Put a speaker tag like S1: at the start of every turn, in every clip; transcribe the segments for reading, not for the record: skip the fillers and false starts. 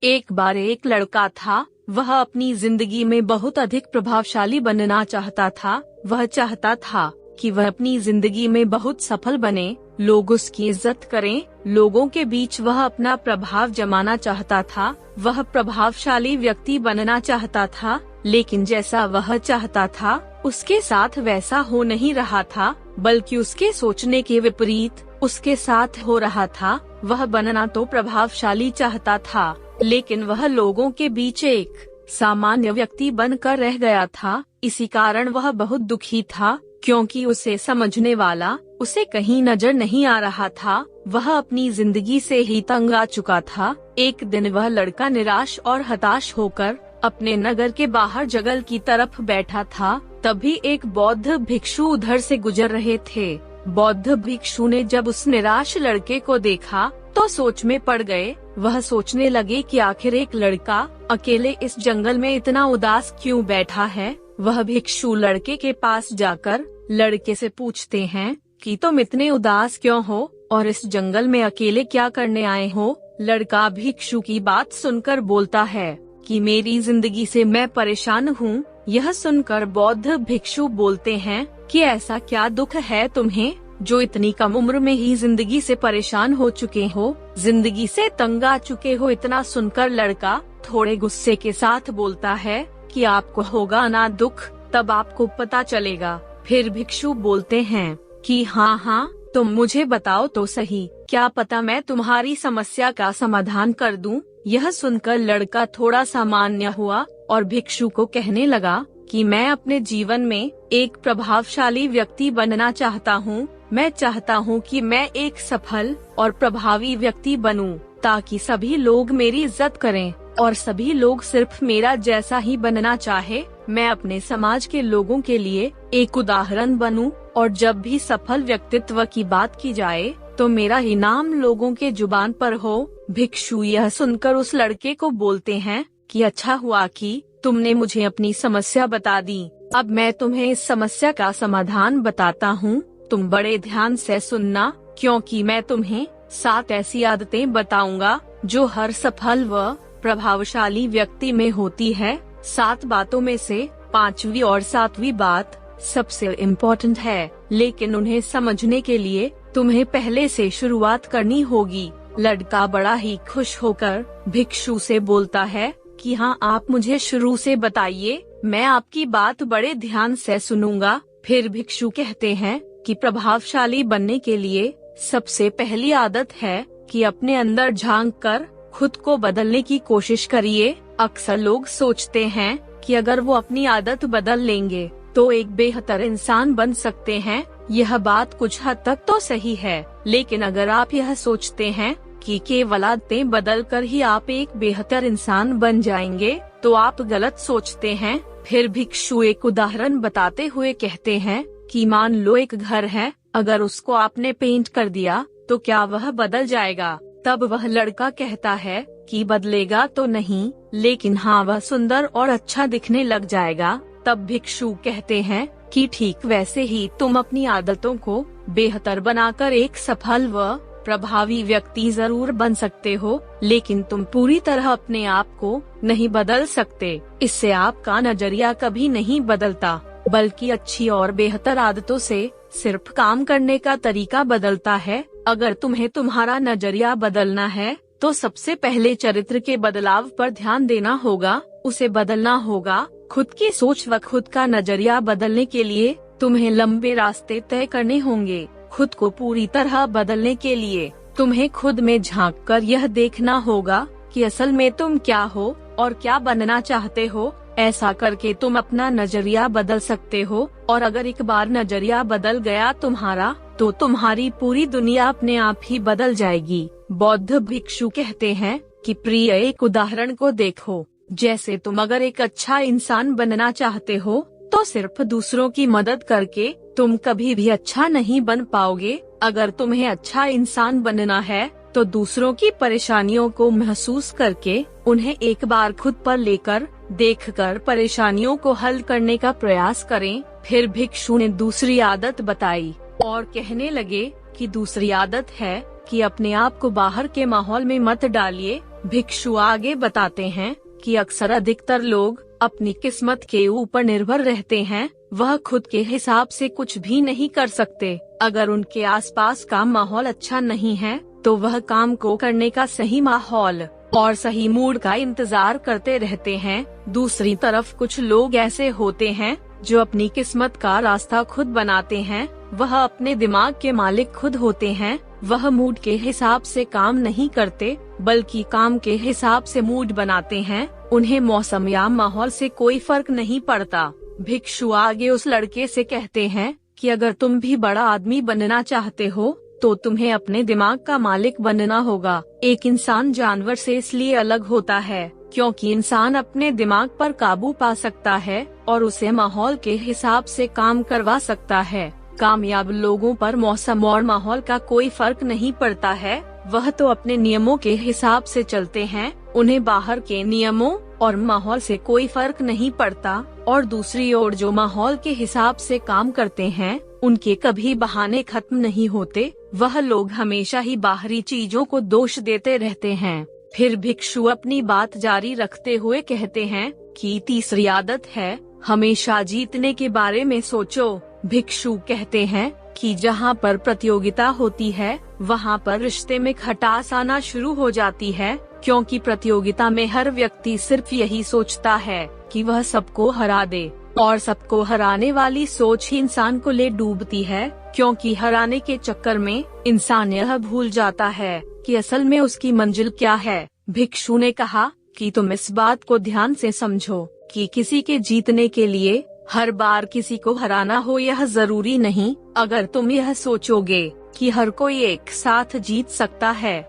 S1: एक बार एक लड़का था। वह अपनी जिंदगी में बहुत अधिक प्रभावशाली बनना चाहता था। वह चाहता था कि वह अपनी जिंदगी में बहुत सफल बने, लोग उसकी इज्जत करें, लोगों के बीच वह अपना प्रभाव जमाना चाहता था। वह प्रभावशाली व्यक्ति बनना चाहता था, लेकिन जैसा वह चाहता था उसके साथ वैसा हो नहीं रहा था, बल्कि उसके सोचने के विपरीत उसके साथ हो रहा था। वह बनना तो प्रभावशाली चाहता था, लेकिन वह लोगों के बीच एक सामान्य व्यक्ति बनकर रह गया था। इसी कारण वह बहुत दुखी था, क्योंकि उसे समझने वाला उसे कहीं नजर नहीं आ रहा था। वह अपनी जिंदगी से ही तंग आ चुका था। एक दिन वह लड़का निराश और हताश होकर अपने नगर के बाहर जंगल की तरफ बैठा था। तभी एक बौद्ध भिक्षु उधर से गुजर रहे थे। बौद्ध भिक्षु ने जब उस निराश लड़के को देखा तो सोच में पड़ गए। वह सोचने लगे कि आखिर एक लड़का अकेले इस जंगल में इतना उदास क्यों बैठा है। वह भिक्षु लड़के के पास जाकर लड़के से पूछते हैं कि तुम इतने उदास क्यों हो और इस जंगल में अकेले क्या करने आए हो। लड़का भिक्षु की बात सुनकर बोलता है कि मेरी जिंदगी से मैं परेशान हूँ। यह सुनकर बौद्ध भिक्षु बोलते हैं कि ऐसा क्या दुख है तुम्हें जो इतनी कम उम्र में ही जिंदगी से परेशान हो चुके हो, जिंदगी से तंग आ चुके हो। इतना सुनकर लड़का थोड़े गुस्से के साथ बोलता है कि आपको होगा ना दुख, तब आपको पता चलेगा। फिर भिक्षु बोलते हैं कि हाँ, तुम मुझे बताओ तो सही, क्या पता मैं तुम्हारी समस्या का समाधान कर दूं। यह सुनकर लड़का थोड़ा सामान्य हुआ और भिक्षु को कहने लगा कि मैं अपने जीवन में एक प्रभावशाली व्यक्ति बनना चाहता हूँ। मैं चाहता हूँ कि मैं एक सफल और प्रभावी व्यक्ति बनूं, ताकि सभी लोग मेरी इज्जत करें और सभी लोग सिर्फ मेरा जैसा ही बनना चाहे। मैं अपने समाज के लोगों के लिए एक उदाहरण बनूं और जब भी सफल व्यक्तित्व की बात की जाए तो मेरा ही नाम लोगों के जुबान पर हो। भिक्षु यह सुनकर उस लड़के को बोलते हैं कि अच्छा हुआ कि तुमने मुझे अपनी समस्या बता दी। अब मैं तुम्हें इस समस्या का समाधान बताता हूँ। तुम बड़े ध्यान से सुनना, क्योंकि मैं तुम्हें 7 ऐसी आदतें बताऊंगा जो हर सफल व प्रभावशाली व्यक्ति में होती है। 7 बातों में से 5वीं और 7वीं बात सबसे इम्पोर्टेंट है, लेकिन उन्हें समझने के लिए तुम्हें पहले से शुरुआत करनी होगी। लड़का बड़ा ही खुश होकर भिक्षु से बोलता है कि हाँ, आप मुझे शुरू से बताइए, मैं आपकी बात बड़े ध्यान से सुनूंगा। फिर भिक्षु कहते हैं कि प्रभावशाली बनने के लिए सबसे पहली आदत है कि अपने अंदर झांककर खुद को बदलने की कोशिश करिए। अक्सर लोग सोचते हैं कि अगर वो अपनी आदत बदल लेंगे तो एक बेहतर इंसान बन सकते हैं। यह बात कुछ हद तक तो सही है, लेकिन अगर आप यह सोचते हैं कि केवल आदतें बदल कर ही आप एक बेहतर इंसान बन जाएंगे, तो आप गलत सोचते हैं। फिर भिक्षु एक उदाहरण बताते हुए कहते हैं कि मान लो एक घर है, अगर उसको आपने पेंट कर दिया तो क्या वह बदल जाएगा। तब वह लड़का कहता है कि बदलेगा तो नहीं, लेकिन हाँ, वह सुंदर और अच्छा दिखने लग जाएगा। तब भिक्षु कहते हैं कि ठीक वैसे ही तुम अपनी आदतों को बेहतर बनाकर एक सफल व प्रभावी व्यक्ति जरूर बन सकते हो, लेकिन तुम पूरी तरह अपने आप को नहीं बदल सकते। इससे आपका नजरिया कभी नहीं बदलता, बल्कि अच्छी और बेहतर आदतों से सिर्फ काम करने का तरीका बदलता है। अगर तुम्हें तुम्हारा नजरिया बदलना है तो सबसे पहले चरित्र के बदलाव पर ध्यान देना होगा, उसे बदलना होगा। खुद की सोच व खुद का नजरिया बदलने के लिए तुम्हें लंबे रास्ते तय करने होंगे। खुद को पूरी तरह बदलने के लिए तुम्हें खुद में झांककर यह देखना होगा कि असल में तुम क्या हो और क्या बनना चाहते हो। ऐसा करके तुम अपना नजरिया बदल सकते हो, और अगर एक बार नजरिया बदल गया तुम्हारा, तो तुम्हारी पूरी दुनिया अपने आप ही बदल जाएगी। बौद्ध भिक्षु कहते हैं कि प्रिय, एक उदाहरण को देखो। जैसे तुम अगर एक अच्छा इंसान बनना चाहते हो तो सिर्फ दूसरों की मदद करके तुम कभी भी अच्छा नहीं बन पाओगे। अगर तुम्हें अच्छा इंसान बनना है तो दूसरों की परेशानियों को महसूस करके उन्हें एक बार खुद पर लेकर देखकर परेशानियों को हल करने का प्रयास करें। फिर भिक्षु ने दूसरी आदत बताई और कहने लगे कि दूसरी आदत है कि अपने आप को बाहर के माहौल में मत डालिए। भिक्षु आगे बताते हैं कि अक्सर अधिकतर लोग अपनी किस्मत के ऊपर निर्भर रहते हैं। वह खुद के हिसाब से कुछ भी नहीं कर सकते। अगर उनके आसपास का माहौल अच्छा नहीं है तो वह काम को करने का सही माहौल और सही मूड का इंतजार करते रहते हैं। दूसरी तरफ कुछ लोग ऐसे होते हैं जो अपनी किस्मत का रास्ता खुद बनाते हैं। वह अपने दिमाग के मालिक खुद होते हैं। वह मूड के हिसाब से काम नहीं करते बल्कि काम के हिसाब से मूड बनाते हैं। उन्हें मौसम या माहौल से कोई फर्क नहीं पड़ता। भिक्षु आगे उस लड़के से कहते हैं कि अगर तुम भी बड़ा आदमी बनना चाहते हो तो तुम्हें अपने दिमाग का मालिक बनना होगा। एक इंसान जानवर से इसलिए अलग होता है क्योंकि इंसान अपने दिमाग पर काबू पा सकता है और उसे माहौल के हिसाब से काम करवा सकता है। कामयाब लोगों पर मौसम और माहौल का कोई फर्क नहीं पड़ता है। वह तो अपने नियमों के हिसाब से चलते हैं। उन्हें बाहर के नियमों और माहौल से कोई फर्क नहीं पड़ता। और दूसरी ओर जो माहौल के हिसाब से काम करते हैं उनके कभी बहाने खत्म नहीं होते। वह लोग हमेशा ही बाहरी चीजों को दोष देते रहते हैं। फिर भिक्षु अपनी बात जारी रखते हुए कहते हैं कि तीसरी आदत है हमेशा जीतने के बारे में सोचो। भिक्षु कहते हैं कि जहाँ पर प्रतियोगिता होती है वहाँ पर रिश्ते में खटास आना शुरू हो जाती है, क्योंकि प्रतियोगिता में हर व्यक्ति सिर्फ यही सोचता है कि वह सबको हरा दे और सबको हराने वाली सोच ही इंसान को ले डूबती है, क्योंकि हराने के चक्कर में इंसान यह भूल जाता है कि असल में उसकी मंजिल क्या है। भिक्षु ने कहा कि तुम इस बात को ध्यान से समझो कि किसी के जीतने के लिए हर बार किसी को हराना हो यह जरूरी नहीं। अगर तुम यह सोचोगे कि हर कोई एक साथ जीत सकता है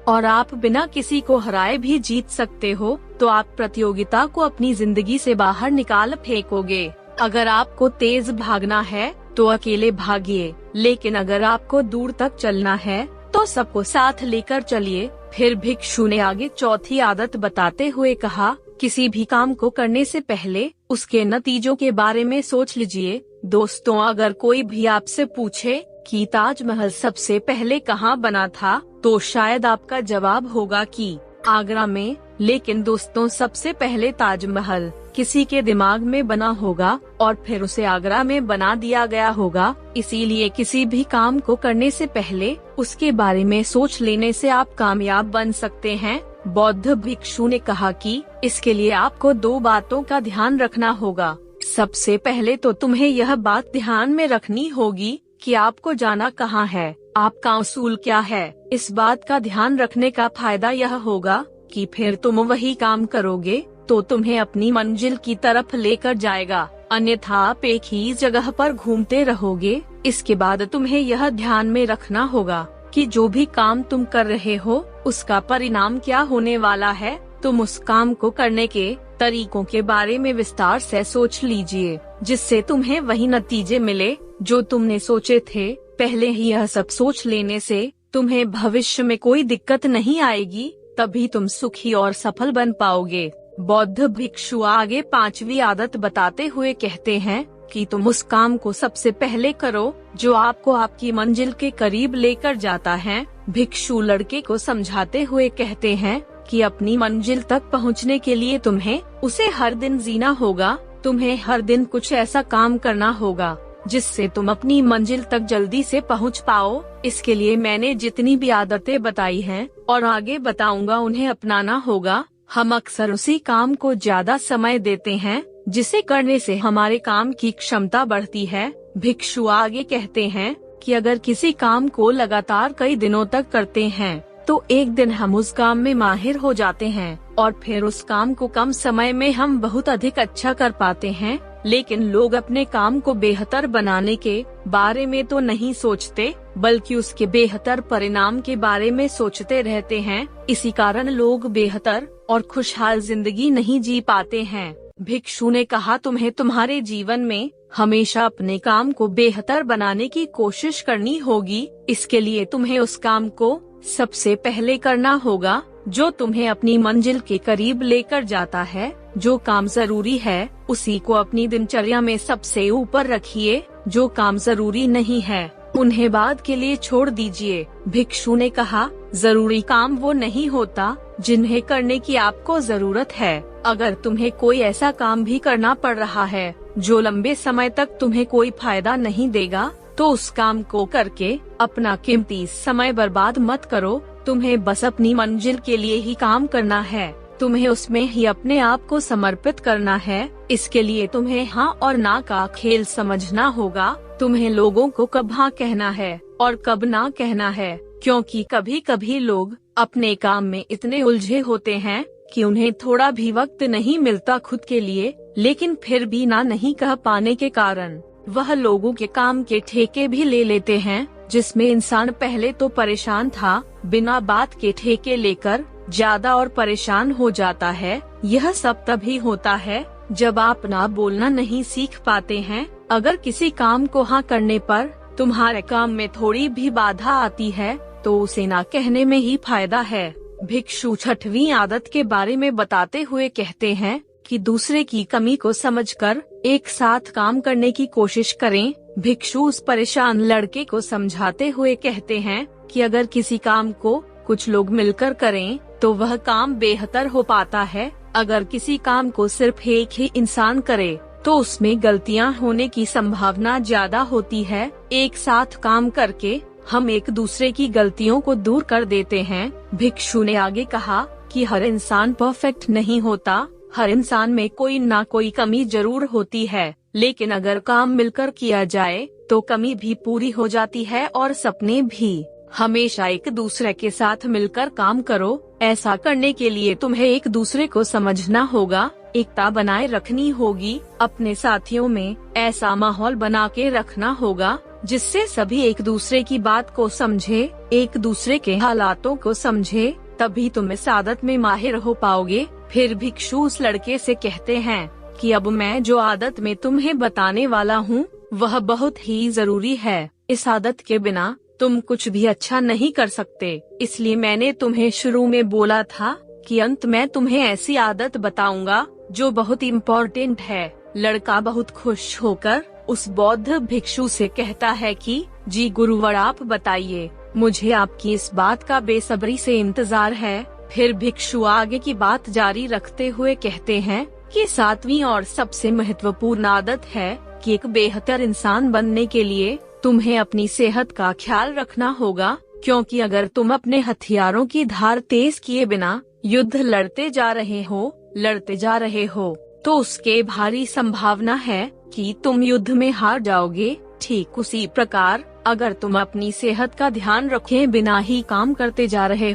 S1: और आप बिना किसी को हराए भी जीत सकते हो तो आप प्रतियोगिता को अपनी जिंदगी से बाहर निकाल फेंकोगे। अगर आपको तेज भागना है तो अकेले भागिए, लेकिन अगर आपको दूर तक चलना है तो सबको साथ लेकर चलिए। फिर भिक्षु ने आगे चौथी आदत बताते हुए कहा, किसी भी काम को करने से पहले उसके नतीजों के बारे में सोच लीजिए। दोस्तों, अगर कोई भी आपसे पूछे कि ताजमहल सबसे पहले कहाँ बना था तो शायद आपका जवाब होगा कि आगरा में। लेकिन दोस्तों, सबसे पहले ताजमहल किसी के दिमाग में बना होगा और फिर उसे आगरा में बना दिया गया होगा। इसीलिए किसी भी काम को करने से पहले उसके बारे में सोच लेने से आप कामयाब बन सकते हैं। बौद्ध भिक्षु ने कहा कि इसके लिए आपको दो बातों का ध्यान रखना होगा। सबसे पहले तो तुम्हें यह बात ध्यान में रखनी होगी कि आपको जाना कहाँ है, आपका उसूल क्या है। इस बात का ध्यान रखने का फायदा यह होगा कि फिर तुम वही काम करोगे तो तुम्हें अपनी मंजिल की तरफ लेकर जाएगा, अन्यथा आप एक ही जगह पर घूमते रहोगे। इसके बाद तुम्हें यह ध्यान में रखना होगा कि जो भी काम तुम कर रहे हो उसका परिणाम क्या होने वाला है। तुम उस काम को करने के तरीकों के बारे में विस्तार से सोच लीजिए, जिससे तुम्हें वही नतीजे मिले जो तुमने सोचे थे। पहले ही यह सब सोच लेने से तुम्हें भविष्य में कोई दिक्कत नहीं आएगी, तभी तुम सुखी और सफल बन पाओगे। बौद्ध भिक्षु आगे पांचवी आदत बताते हुए कहते हैं कि तुम उस काम को सबसे पहले करो जो आपको आपकी मंजिल के करीब लेकर जाता है। भिक्षु लड़के को समझाते हुए कहते हैं कि अपनी मंजिल तक पहुंचने के लिए तुम्हें उसे हर दिन जीना होगा। तुम्हें हर दिन कुछ ऐसा काम करना होगा जिससे तुम अपनी मंजिल तक जल्दी से पहुंच पाओ। इसके लिए मैंने जितनी भी आदतें बताई हैं और आगे बताऊंगा उन्हें अपनाना होगा। हम अक्सर उसी काम को ज्यादा समय देते हैं जिसे करने से हमारे काम की क्षमता बढ़ती है। भिक्षु आगे कहते हैं कि अगर किसी काम को लगातार कई दिनों तक करते हैं तो एक दिन हम उस काम में माहिर हो जाते हैं और फिर उस काम को कम समय में हम बहुत अधिक अच्छा कर पाते हैं। लेकिन लोग अपने काम को बेहतर बनाने के बारे में तो नहीं सोचते, बल्कि उसके बेहतर परिणाम के बारे में सोचते रहते हैं। इसी कारण लोग बेहतर और खुशहाल जिंदगी नहीं जी पाते हैं। भिक्षु ने कहा, तुम्हें तुम्हारे जीवन में हमेशा अपने काम को बेहतर बनाने की कोशिश करनी होगी। इसके लिए तुम्हें उस काम को सबसे पहले करना होगा जो तुम्हें अपनी मंजिल के करीब लेकर जाता है। जो काम जरूरी है उसी को अपनी दिनचर्या में सबसे ऊपर रखिए। जो काम जरूरी नहीं है उन्हें बाद के लिए छोड़ दीजिए। भिक्षु ने कहा, जरूरी काम वो नहीं होता जिन्हें करने की आपको जरूरत है। अगर तुम्हें कोई ऐसा काम भी करना पड़ रहा है जो लंबे समय तक तुम्हें कोई फायदा नहीं देगा, तो उस काम को करके अपना कीमती समय बर्बाद मत करो। तुम्हें बस अपनी मंजिल के लिए ही काम करना है, तुम्हें उसमें ही अपने आप को समर्पित करना है। इसके लिए तुम्हें हाँ और ना का खेल समझना होगा। तुम्हें लोगों को कब हाँ कहना है और कब ना कहना है, क्योंकि कभी कभी लोग अपने काम में इतने उलझे होते हैं कि उन्हें थोड़ा भी वक्त नहीं मिलता खुद के लिए, लेकिन फिर भी ना नहीं कह पाने के कारण वह लोगों के काम के ठेके भी ले लेते हैं, जिसमें इंसान पहले तो परेशान था, बिना बात के ठेके लेकर ज्यादा और परेशान हो जाता है। यह सब तभी होता है जब आप ना बोलना नहीं सीख पाते हैं। अगर किसी काम को हाँ करने पर तुम्हारे काम में थोड़ी भी बाधा आती है, तो उसे ना कहने में ही फायदा है। भिक्षु छठवीं आदत के बारे में बताते हुए कहते हैं कि दूसरे की कमी को समझकर एक साथ काम करने की कोशिश करें। भिक्षु उस परेशान लड़के को समझाते हुए कहते हैं कि अगर किसी काम को कुछ लोग मिलकर करें तो वह काम बेहतर हो पाता है। अगर किसी काम को सिर्फ एक ही इंसान करे तो उसमें गलतियां होने की संभावना ज्यादा होती है। एक साथ काम करके हम एक दूसरे की गलतियों को दूर कर देते हैं। भिक्षु ने आगे कहा कि हर इंसान परफेक्ट नहीं होता, हर इंसान में कोई ना कोई कमी जरूर होती है, लेकिन अगर काम मिलकर किया जाए तो कमी भी पूरी हो जाती है और सपने भी। हमेशा एक दूसरे के साथ मिलकर काम करो। ऐसा करने के लिए तुम्हें एक दूसरे को समझना होगा, एकता बनाए रखनी होगी। अपने साथियों में ऐसा माहौल बना के रखना होगा जिससे सभी एक दूसरे की बात को समझे, एक दूसरे के हालातों को समझे, तभी तुम इस आदत में माहिर हो पाओगे। फिर भिक्षु उस लड़के से कहते हैं कि अब मैं जो आदत में तुम्हें बताने वाला हूँ वह बहुत ही जरूरी है। इस आदत के बिना तुम कुछ भी अच्छा नहीं कर सकते। इसलिए मैंने तुम्हें शुरू में बोला था कि अंत में तुम्हें ऐसी आदत बताऊंगा जो बहुत इम्पोर्टेंट है। लड़का बहुत खुश होकर उस बौद्ध भिक्षु से कहता है कि जी गुरुवर, आप बताइए, मुझे आपकी इस बात का बेसब्री से इंतजार है। फिर भिक्षु आगे की बात जारी रखते हुए कहते हैं कि सातवीं और सबसे महत्वपूर्ण आदत है कि एक बेहतर इंसान बनने के लिए तुम्हें अपनी सेहत का ख्याल रखना होगा, क्योंकि अगर तुम अपने हथियारों की धार तेज किए बिना युद्ध लड़ते जा रहे हो तो उसके भारी संभावना है कि तुम युद्ध में हार जाओगे। ठीक उसी प्रकार अगर तुम अपनी सेहत का ध्यान रखे बिना ही काम करते जा रहे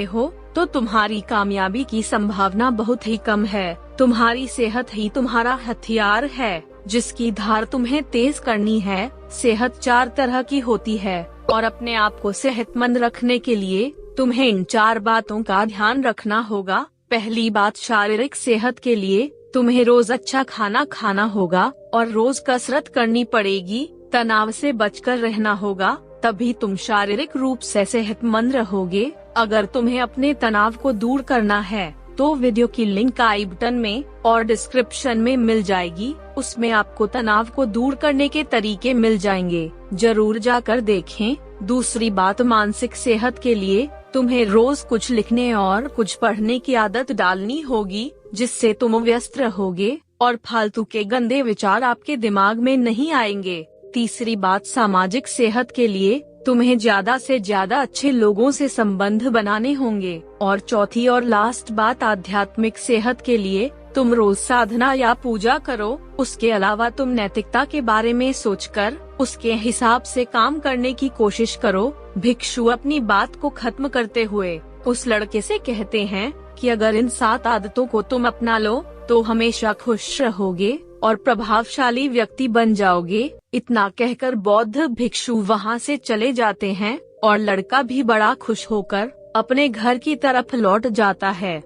S1: हो तो तुम्हारी कामयाबी की संभावना बहुत ही कम है। तुम्हारी सेहत ही तुम्हारा हथियार है जिसकी धार तुम्हें तेज करनी है। सेहत 4 तरह की होती है और अपने आप को सेहतमंद रखने के लिए तुम्हें इन 4 बातों का ध्यान रखना होगा। पहली बात, शारीरिक सेहत के लिए तुम्हें रोज अच्छा खाना खाना होगा और रोज कसरत करनी पड़ेगी। तनाव से बचकर रहना होगा, तभी तुम शारीरिक रूप से सेहतमंद रहोगे। अगर तुम्हें अपने तनाव को दूर करना है तो वीडियो की लिंक आई बटन में और डिस्क्रिप्शन में मिल जाएगी। उसमें आपको तनाव को दूर करने के तरीके मिल जाएंगे, जरूर जाकर देखें। दूसरी बात, मानसिक सेहत के लिए तुम्हें रोज कुछ लिखने और कुछ पढ़ने की आदत डालनी होगी, जिससे तुम व्यस्त रहोगे और फालतू के गंदे विचार आपके दिमाग में नहीं आएंगे। तीसरी बात, सामाजिक सेहत के लिए तुम्हें ज्यादा से ज्यादा अच्छे लोगों से संबंध बनाने होंगे। और चौथी और लास्ट बात, आध्यात्मिक सेहत के लिए तुम रोज साधना या पूजा करो। उसके अलावा तुम नैतिकता के बारे में सोचकर उसके हिसाब से काम करने की कोशिश करो। भिक्षु अपनी बात को खत्म करते हुए उस लड़के से कहते हैं कि अगर इन 7 आदतों को तुम अपना लो तो हमेशा खुश रहोगे और प्रभावशाली व्यक्ति बन जाओगे। इतना कहकर बौद्ध भिक्षु वहाँ से चले जाते हैं और लड़का भी बड़ा खुश होकर अपने घर की तरफ लौट जाता है।